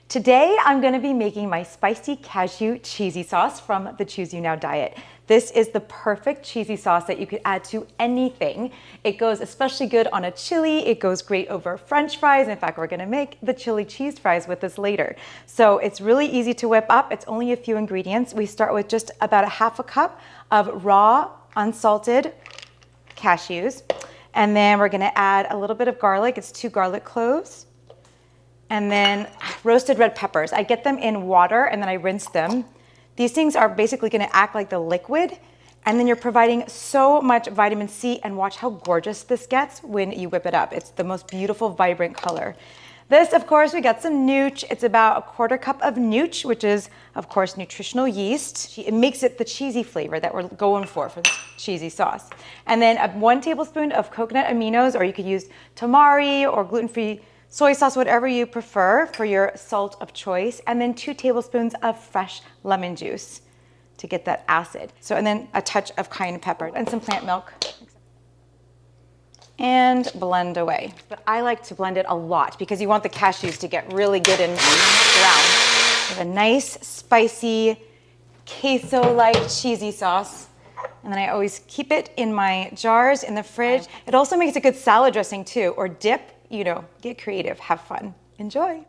Today, I'm gonna be making my spicy cashew cheesy sauce from the Choose You Now diet. This is the perfect cheesy sauce that you could add to anything. It goes especially good on a chili. It goes great over French fries. In fact, we're gonna make the chili cheese fries with this later. So it's really easy to whip up. It's only a few ingredients. We start with just about a half a cup of raw, unsalted cashews. And then we're gonna add a little bit of garlic. It's 2 garlic cloves. And then roasted red peppers. I get them in water and then I rinse them. These things are basically gonna act like the liquid, and then you're providing so much vitamin C, and watch how gorgeous this gets when you whip it up. It's the most beautiful, vibrant color. This, of course, we got some nooch. It's about a 1/4 cup of nooch, which is, of course, nutritional yeast. It makes it the cheesy flavor that we're going for this cheesy sauce. And then 1 tablespoon of coconut aminos, or you could use tamari or gluten-free soy sauce, whatever you prefer for your salt of choice, and then 2 tablespoons of fresh lemon juice to get that acid. So, and then a touch of cayenne pepper and some plant milk. And blend away. But I like to blend it a lot because you want the cashews to get really good and brown. We have a nice, spicy, queso-like cheesy sauce. And then I always keep it in my jars in the fridge. It also makes a good salad dressing too, or dip. You know, get creative, have fun, enjoy.